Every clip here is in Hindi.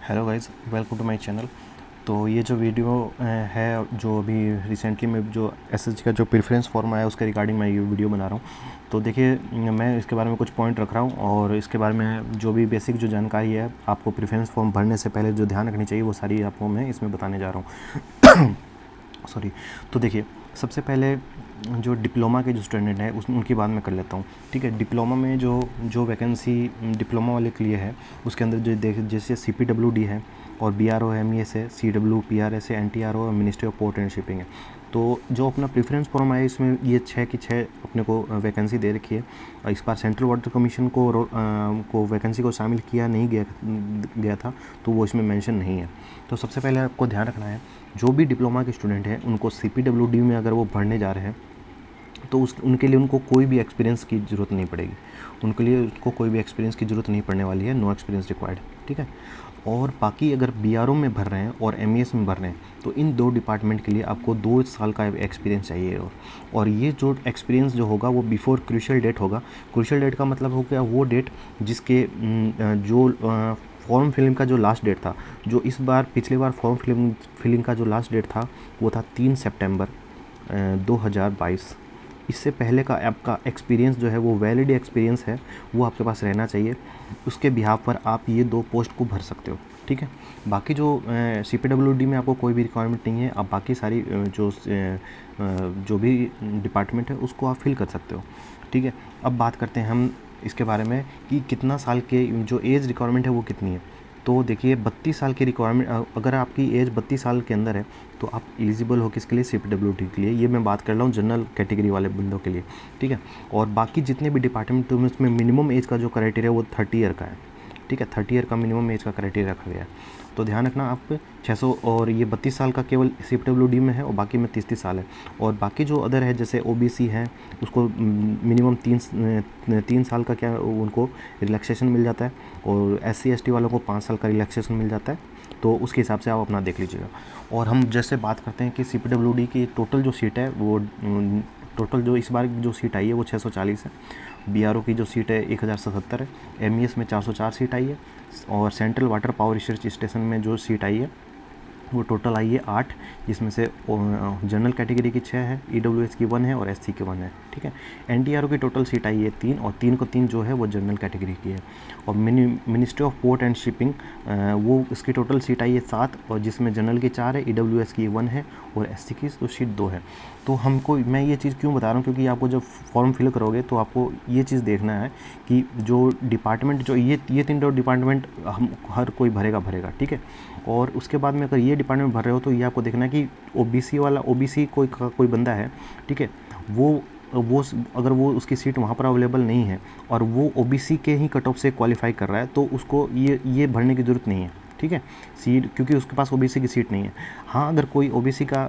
Hello guys, welcome to my channel. तो ये जो वीडियो है, जो अभी रिसेंटली में जो एसएससी का जो प्रेफरेंस फॉर्म आया उसके रिगार्डिंग मैं ये वीडियो बना रहा हूँ। तो देखिए, मैं इसके बारे में कुछ पॉइंट रख रहा हूँ और इसके बारे में जो भी बेसिक जो जानकारी है आपको प्रेफरेंस फॉर्म भरने से पहले जो ध्यान रखनी चाहिए वो सारी आपको मैं इसमें बताने जा रहा हूँ। सॉरी। तो देखिए, सबसे पहले जो डिप्लोमा के जो स्टूडेंट हैं उनकी बात मैं कर लेता हूँ। ठीक है, डिप्लोमा में जो जो वैकेंसी डिप्लोमा वाले के लिए है उसके अंदर जो जैसे CPWD है और BRO MES है, CW PRS है, NTRO और ministry of port and shipping है। तो जो अपना प्रेफरेंस फॉर्म आया इसमें ये 6 की 6 अपने को वैकेंसी दे रखी है। इस बार सेंट्रल वाटर कमीशन को वैकेंसी को शामिल किया नहीं गया था, तो वो इसमें मेंशन नहीं है। तो सबसे पहले आपको ध्यान रखना है, जो भी डिप्लोमा के स्टूडेंट हैं उनको CPWD में अगर वो पढ़ने जा रहे हैं तो उनके लिए उनको कोई भी एक्सपीरियंस की ज़रूरत नहीं पड़ेगी। उनके लिए उनको कोई भी एक्सपीरियंस की ज़रूरत नहीं पड़ने वाली है, नो एक्सपीरियंस रिक्वायर्ड। ठीक है। और बाकी अगर BRO में भर रहे हैं और MES में भर रहे हैं तो इन दो डिपार्टमेंट के लिए आपको 2 साल का एक्सपीरियंस चाहिए। और ये जो एक्सपीरियंस जो होगा वो बिफोर क्रूशियल डेट होगा। क्रूशियल डेट का मतलब हो गया वो डेट जिसके जो फॉर्म फिलिंग का जो लास्ट डेट था, जो इस बार पिछली बार फॉर्म फिलिंग का जो लास्ट डेट था वो था 3 सितंबर 2022। इससे पहले का आपका एक्सपीरियंस जो है वो वैलिड एक्सपीरियंस है, वो आपके पास रहना चाहिए। उसके बिहाफ पर आप ये 2 पोस्ट को भर सकते हो। ठीक है। बाकी जो CPWD में आपको कोई भी रिक्वायरमेंट नहीं है, आप बाकी सारी जो भी डिपार्टमेंट है उसको आप फिल कर सकते हो। ठीक है। अब बात करते हैं हम इसके बारे में कि कितना साल के जो एज रिक्वायरमेंट है वो कितनी है। तो देखिए, 32 साल की रिक्वायरमेंट, अगर आपकी एज 32 साल के अंदर है तो आप एलिजिबल हो किसके लिए, CPWD के लिए। ये मैं बात कर रहा हूँ जनरल कैटेगरी वाले बंदों के लिए। ठीक है। और बाकी जितने भी डिपार्टमेंट में उसमें मिनिमम एज का जो क्राइटेरिया वो 30 ईयर का है। ठीक है, 30 ईयर का मिनिमम एज का क्राइटेरिया रखा गया है। तो ध्यान रखना आप 600, और ये 32 साल का केवल CPWD में है और बाकी में 30 साल है। और बाकी जो अदर है जैसे OBC है उसको मिनिमम 3 साल का क्या उनको रिलैक्सेशन मिल जाता है, और SC ST वालों को 5 साल का रिलैक्सेशन मिल जाता है। तो उसके हिसाब से आप अपना देख लीजिएगा। और हम जैसे बात करते हैं कि CPWD की टोटल जो सीट है वो टोटल जो इस बार जो सीट आई है वो 640 है। BRO की जो सीट है 1077 है। MES में 404 सीट आई है। और central water power research station में जो सीट आई है वो टोटल आई है 8, जिसमें से जनरल कैटेगरी की 6 है, EWS की 1 है और SC की 1 है। ठीक है। NTRO की टोटल सीट आई है 3, और 3 को 3 जो है वो जनरल कैटेगरी की है। और ministry of port and shipping, वो इसकी टोटल सीट आई है 7, और जिसमें जनरल की 4 है, EWS की 1 है और SC की तो सीट 2 है। तो हमको, मैं ये चीज़ क्यों बता रहा हूँ, क्योंकि आपको जब फॉर्म फिल करोगे तो आपको ये चीज़ देखना है कि जो डिपार्टमेंट जो ये 3 डिपार्टमेंट हम हर कोई भरेगा। ठीक है। और उसके बाद में अगर ये डिपार्टमेंट भर रहे हो तो ये आपको देखना है कि OBC वाला, OBC कोई बंदा है, ठीक है, वो अगर वो उसकी सीट वहाँ पर अवेलेबल नहीं है और वो OBC के ही कट ऑफ से क्वालिफाई कर रहा है तो उसको ये भरने की ज़रूरत नहीं है। ठीक है। सीट, क्योंकि उसके पास OBC की सीट नहीं है। हाँ, अगर कोई OBC का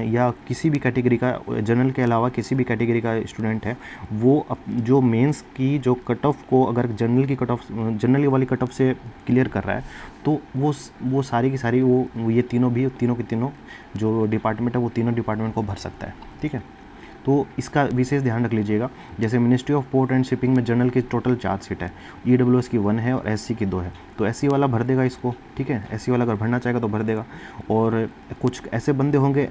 या किसी भी कैटेगरी का, जनरल के अलावा किसी भी कैटेगरी का स्टूडेंट है, वो जो मेंस की जो कट ऑफ को अगर जनरल वाली कट ऑफ से क्लियर कर रहा है तो वो सारी की सारी वो ये तीनों के तीनों जो डिपार्टमेंट है वो तीनों डिपार्टमेंट को भर सकता है। ठीक है। तो इसका विशेष ध्यान रख लीजिएगा। जैसे ministry of port and shipping में जनरल की टोटल 4 सीट है, EWS की 1 है और SC की 2 है। तो SC वाला भर देगा इसको। ठीक है। SC वाला अगर भरना चाहेगा तो भर देगा। और कुछ ऐसे बंदे होंगे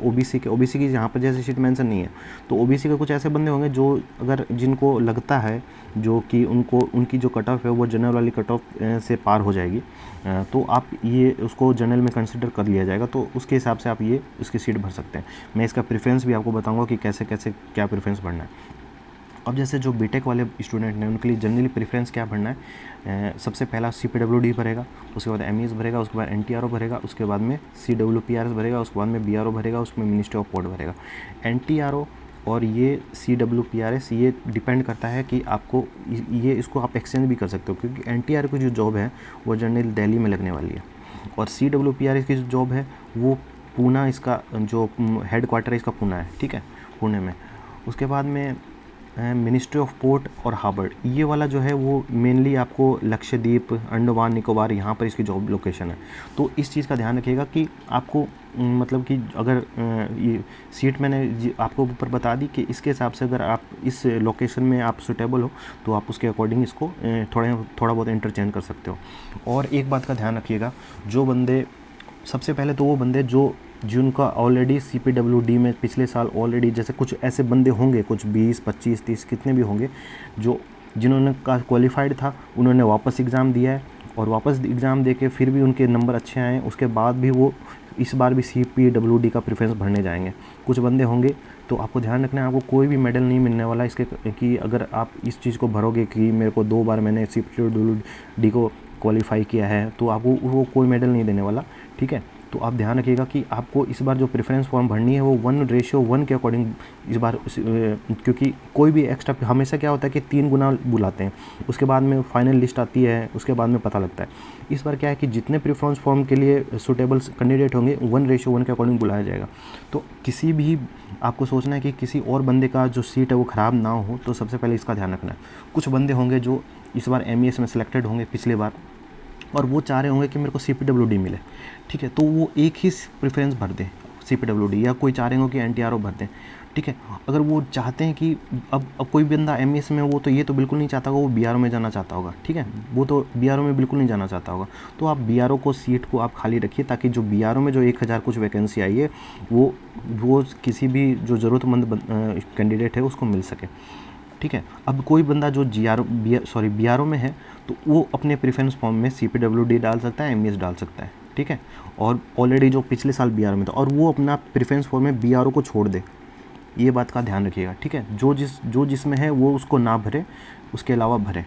OBC की यहाँ पर जैसे सीट मेंशन नहीं है, तो OBC के कुछ ऐसे बंदे होंगे जो अगर जिनको लगता है जो कि उनकी जो कट ऑफ है वो जनरल वाली कट ऑफ से पार हो जाएगी, तो आप ये उसको जनरल में कंसिडर कर लिया जाएगा। तो उसके हिसाब से आप ये उसकी सीट भर सकते हैं। मैं इसका प्रेफरेंस भी आपको बताऊंगा कि कैसे क्या प्रेफरेंस भरना है। अब जैसे जो बीटेक वाले स्टूडेंट हैं उनके लिए जनरली प्रेफरेंस क्या भरना है, सबसे पहला CPWD भरेगा, उसके बाद MES भरेगा, उसके बाद NTRO भरेगा, उसके बाद में CWPRS भरेगा, उसके बाद में BRO भरेगा, उसमें मिनिस्ट्री ऑफ पोर्ट भरेगा। NTRO और ये CWPRS ये डिपेंड करता है कि आपको इसको आप एक्सचेंज भी कर सकते हो, क्योंकि NTRO की जो जॉब है वो जनरली दिल्ली में लगने वाली है, और CWPRS की जो जॉब है वो पूना, इसका जो हेड क्वार्टर है इसका पूना है। ठीक है, पुणे में। उसके बाद में मिनिस्ट्री ऑफ पोर्ट और हार्बर, ये वाला जो है वो मेनली आपको लक्षद्वीप, अंडमान निकोबार, यहाँ पर इसकी जॉब लोकेशन है। तो इस चीज़ का ध्यान रखिएगा कि आपको मतलब कि अगर ये सीट मैंने आपको ऊपर बता दी कि इसके हिसाब से अगर आप इस लोकेशन में आप सुटेबल हो तो आप उसके अकॉर्डिंग इसको थोड़ा बहुत इंटरचेंज कर सकते हो। और एक बात का ध्यान रखिएगा, जो बंदे सबसे पहले तो वो बंदे जिनका ऑलरेडी CPWD में पिछले साल ऑलरेडी, जैसे कुछ ऐसे बंदे होंगे, कुछ 20, 25, 30 कितने भी होंगे, जिन्होंने क्वालिफाइड था, उन्होंने वापस एग्ज़ाम दिया है और वापस एग्ज़ाम दे के फिर भी उनके नंबर अच्छे आए, उसके बाद भी वो इस बार भी CPWD का प्रेफरेंस भरने जाएंगे। कुछ बंदे होंगे, तो आपको ध्यान रखना है, आपको कोई भी मेडल नहीं मिलने वाला इसके कि अगर आप इस चीज़ को भरोगे कि मेरे को 2 बार मैंने CPWD को क्वालिफाई किया है, तो आपको वो कोई मेडल नहीं देने वाला, ठीक है। तो आप ध्यान रखिएगा कि आपको इस बार जो प्रेफरेंस फॉर्म भरनी है वो 1:1 के अकॉर्डिंग इस बार, क्योंकि कोई भी एक्स्ट्रा, हमेशा क्या होता है कि 3 गुना बुलाते हैं, उसके बाद में फाइनल लिस्ट आती है, उसके बाद में पता लगता है। इस बार क्या है कि जितने प्रेफरेंस फॉर्म के लिए सूटेबल कैंडिडेट होंगे 1:1 के अकॉर्डिंग बुलाया जाएगा। तो किसी भी आपको सोचना है कि किसी और बंदे का जो सीट है वो ख़राब ना हो, तो सबसे पहले इसका ध्यान रखना है। कुछ बंदे होंगे जो इस बार MES में सिलेक्टेड होंगे पिछले बार, और वो चाह रहे होंगे कि मेरे को CPWD मिले, ठीक है, तो वो एक ही प्रेफरेंस भर दें CPWD, या कोई चाह रहे हो कि NTRO भर दें, ठीक है। अगर वो चाहते हैं कि अब कोई बंदा MES में, वो तो ये तो बिल्कुल नहीं चाहता होगा, वो BRO में जाना चाहता होगा, ठीक है, वो तो BRO में बिल्कुल नहीं जाना चाहता होगा, तो आप BRO को सीट को आप खाली रखिए, ताकि जो BRO में जो 1000 कुछ वैकेंसी आई है वो किसी भी जो ज़रूरतमंद कैंडिडेट है उसको मिल सके, ठीक है। अब कोई बंदा जो BRO में है, तो वो अपने प्रेफरेंस फॉर्म में CPWD डाल सकता है, MES डाल सकता है, ठीक है। और ऑलरेडी जो पिछले साल BRO में था, और वो अपना प्रेफरेंस फॉर्म में BRO को छोड़ दे, ये बात का ध्यान रखिएगा, ठीक है। जो जिसमें है वो उसको ना भरे, उसके अलावा भरे,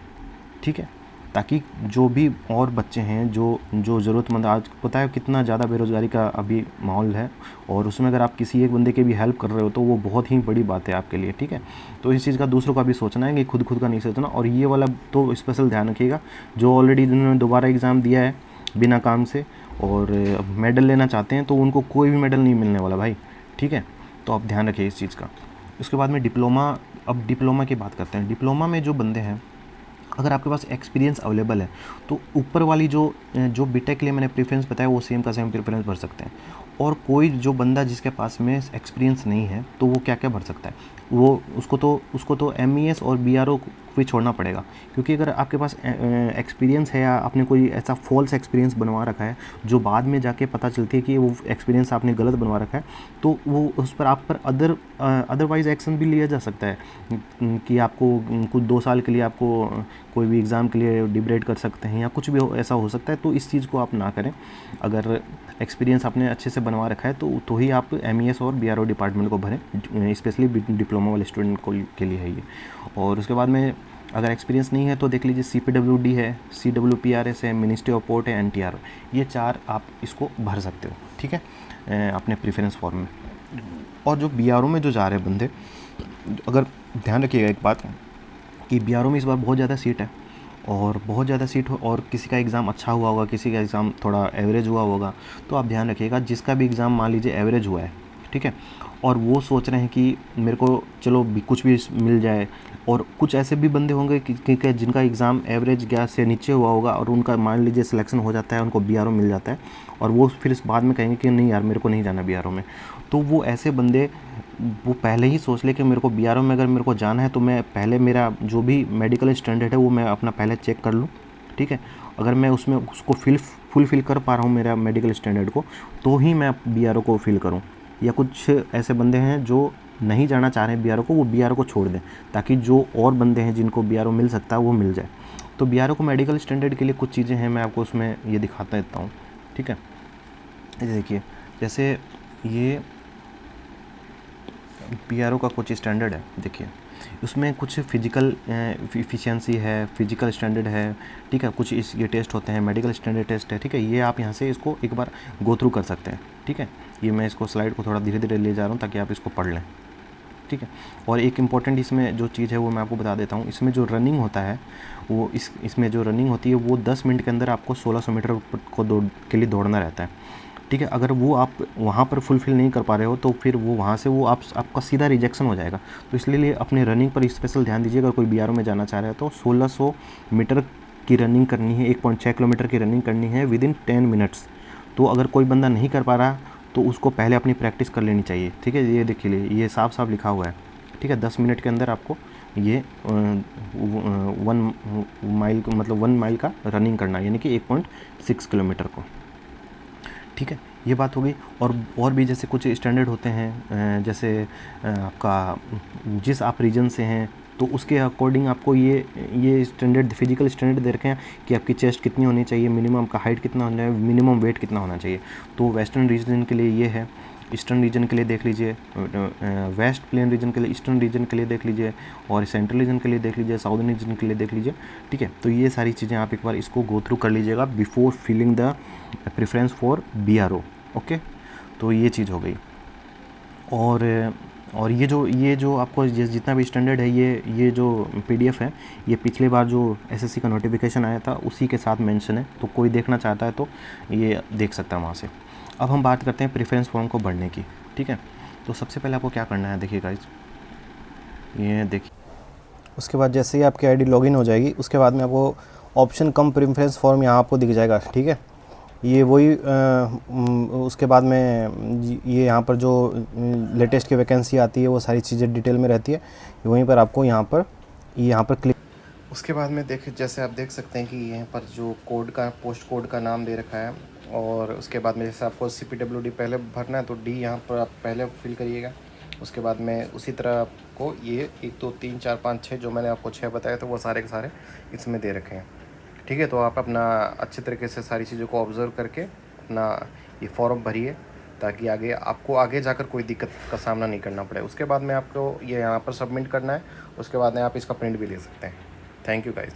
ठीक है, ताकि जो भी और बच्चे हैं जो ज़रूरतमंद, आज पता है कितना ज़्यादा बेरोज़गारी का अभी माहौल है, और उसमें अगर आप किसी एक बंदे की भी हेल्प कर रहे हो तो वो बहुत ही बड़ी बात है आपके लिए, ठीक है। तो इस चीज़ का दूसरों का भी सोचना है कि खुद का नहीं सोचना। और ये वाला तो स्पेशल ध्यान रखिएगा, जो ऑलरेडी जिन्होंने दोबारा एग्ज़ाम दिया है बिना काम से और मेडल लेना चाहते हैं, तो उनको कोई भी मेडल नहीं मिलने वाला भाई, ठीक है। तो आप ध्यान रखिए इस चीज़ का। उसके बाद में डिप्लोमा, अब डिप्लोमा की बात करते हैं। डिप्लोमा में जो बंदे हैं, अगर आपके पास एक्सपीरियंस अवेलेबल है, तो ऊपर वाली जो बीटेक के लिए मैंने प्रेफरेंस बताया, वो सेम का सेम प्रेफरेंस भर सकते हैं। और कोई जो बंदा जिसके पास में एक्सपीरियंस नहीं है, तो वो क्या क्या भर सकता है, वो उसको तो MES और BRO भी छोड़ना पड़ेगा, क्योंकि अगर आपके पास एक्सपीरियंस है, या आपने कोई ऐसा फॉल्स एक्सपीरियंस बनवा रखा है जो बाद में जाके पता चलती है कि वो एक्सपीरियंस आपने गलत बनवा रखा है, तो वो उस पर आप पर अदरवाइज़ एक्शन भी लिया जा सकता है, कि आपको कुछ 2 साल के लिए आपको कोई भी एग्ज़ाम के लिए डिबरेट कर सकते हैं, या कुछ भी ऐसा हो सकता है। तो इस चीज़ को आप ना करें। अगर एक्सपीरियंस आपने अच्छे से बनवा रखा है, तो ही आप MES और BRO डिपार्टमेंट को भरें, स्पेशली डिप्लोमा वाले स्टूडेंट के लिए है ये। और उसके बाद में अगर एक्सपीरियंस नहीं है, तो देख लीजिए CPWD है, CWPRS है, मिनिस्ट्री ऑफ पोर्ट है, NTRO, ये 4 आप इसको भर सकते हो, ठीक है, अपने प्रेफरेंस फॉर्म में। और जो BRO में जो जा रहे हैं बंदे, अगर ध्यान रखिएगा एक बात, कि BRO में इस बार बहुत ज़्यादा सीट है, और बहुत ज़्यादा सीट हो, और किसी का एग्ज़ाम अच्छा हुआ होगा, किसी का एग्ज़ाम थोड़ा एवरेज हुआ होगा, तो आप ध्यान रखिएगा, जिसका भी एग्ज़ाम मान लीजिए एवरेज हुआ है, ठीक है, और वो सोच रहे हैं कि मेरे को चलो कुछ भी मिल जाए, और कुछ ऐसे भी बंदे होंगे कि जिनका एग्ज़ाम एवरेज गैस से नीचे हुआ होगा, और उनका मान लीजिए सिलेक्शन हो जाता है, उनको BRO मिल जाता है, और वो फिर इस बाद में कहेंगे कि नहीं यार, मेरे को नहीं जाना BRO में। तो वो ऐसे बंदे वो पहले ही सोच ले कि मेरे को BRO में अगर मेरे को जाना है, तो मैं पहले मेरा जो भी मेडिकल स्टैंडर्ड है वो मैं अपना पहले चेक कर लूँ, ठीक है। अगर मैं उसमें उसको फुलफ़िल कर पा रहा हूँ मेरा मेडिकल स्टैंडर्ड को, तो ही मैं BRO को फिल करूँ। या कुछ ऐसे बंदे हैं जो नहीं जाना चाह रहे हैं BRO को, वो BRO को छोड़ दें, ताकि जो और बंदे हैं जिनको BRO मिल सकता है वो मिल जाए। तो BRO को मेडिकल स्टैंडर्ड के लिए कुछ चीज़ें हैं, मैं आपको उसमें ये दिखाता देता हूँ, ठीक है। ये देखिए, जैसे ये BRO का कुछ स्टैंडर्ड है, देखिए उसमें कुछ फिजिकल एफिशिएंसी है, फिजिकल स्टैंडर्ड है, ठीक है, कुछ ये टेस्ट होते हैं, मेडिकल स्टैंडर्ड टेस्ट है, ठीक है। ये आप यहाँ से इसको एक बार गो थ्रू कर सकते हैं, ठीक है। ये मैं इसको स्लाइड को थोड़ा धीरे धीरे ले जा रहा हूँ ताकि आप इसको पढ़ लें, ठीक है। और एक इम्पॉर्टेंट इसमें जो चीज़ है वो मैं आपको बता देता हूँ। इसमें जो रनिंग होता है, वो इसमें जो रनिंग होती है वो 10 मिनट के अंदर आपको 1600 मीटर के लिए दौड़ना रहता है। ठीक है। अगर वो आप वहाँ पर फुलफ़िल नहीं कर पा रहे हो तो फिर वो वहाँ से वो आपका सीधा रिजेक्शन हो जाएगा। तो इसलिए अपने रनिंग पर स्पेशल ध्यान दीजिए। अगर कोई बीआरओ में जाना चाह रहा है तो 1600 मीटर की रनिंग करनी है, 1.6 किलोमीटर की रनिंग करनी है विदिन 10 मिनट्स। तो अगर कोई बंदा नहीं कर पा रहा तो उसको पहले अपनी प्रैक्टिस कर लेनी चाहिए। ठीक है, ये देखिए, ये साफ साफ लिखा हुआ है। ठीक है, 10 मिनट के अंदर आपको ये 1 माइल मतलब 1 माइल का रनिंग करना है, यानी कि 1.6 किलोमीटर को। ठीक है, ये बात हो गई। और भी जैसे कुछ स्टैंडर्ड होते हैं, जैसे आपका जिस आप रीजन से हैं तो उसके अकॉर्डिंग आपको ये स्टैंडर्ड फिजिकल स्टैंडर्ड दे रखे हैं कि आपकी चेस्ट कितनी होनी चाहिए, मिनिमम का हाइट कितना होना है, मिनिमम वेट कितना होना चाहिए। तो वेस्टर्न रीजन के लिए ये है, ईस्टर्न रीजन के लिए देख लीजिए, वेस्ट प्लेन रीजन के लिए, ईस्टर्न रीजन के लिए देख लीजिए, और सेंट्रल रीजन के लिए देख लीजिए, साउदर्न रीजन के लिए देख लीजिए। ठीक है, तो ये सारी चीज़ें आप एक बार इसको गो थ्रू कर लीजिएगा before filling the preference for BRO. Okay, तो ये चीज़ हो गई। और ये जो आपको जितना भी स्टैंडर्ड है, ये जो पीडीएफ है, ये पिछले बार जो एसएससी का नोटिफिकेशन आया था उसी के साथ मेंशन है। तो कोई देखना चाहता है तो ये देख सकता है वहाँ से। अब हम बात करते हैं प्रेफरेंस फॉर्म को बढ़ने की। ठीक है, तो सबसे पहले आपको क्या करना है, देखिए गाइस, ये देखिए, उसके बाद जैसे ही आपकी आईडी लॉगिन हो जाएगी उसके बाद में आपको ऑप्शन कम प्रेफरेंस फॉर्म यहाँ आपको दिख जाएगा। ठीक है, ये वही उसके बाद में ये यहाँ पर जो लेटेस्ट की वैकेंसी आती है वो सारी चीज़ें डिटेल में रहती है, वहीं पर आपको यहाँ पर क्लिक। उसके बाद में देखिए, जैसे आप देख सकते हैं कि यहाँ पर जो कोड का पोस्ट कोड का नाम दे रखा है, और उसके बाद में जैसे आपको CPWD पहले भरना है तो D यहाँ पर आप पहले फिल करिएगा। उसके बाद में उसी तरह आपको ये 1 2 3 4 5 6 जो मैंने आपको 6 बताया तो वो सारे के सारे इसमें दे रखे हैं। ठीक है, तो आप अपना अच्छे तरीके से सारी चीज़ों को ऑब्ज़र्व करके अपना ये फॉर्म भरिए, ताकि आगे जाकर कोई दिक्कत का सामना नहीं करना पड़े। उसके बाद में आपको ये यहाँ पर सबमिट करना है, उसके बाद में आप इसका प्रिंट भी ले सकते हैं। Thank you guys.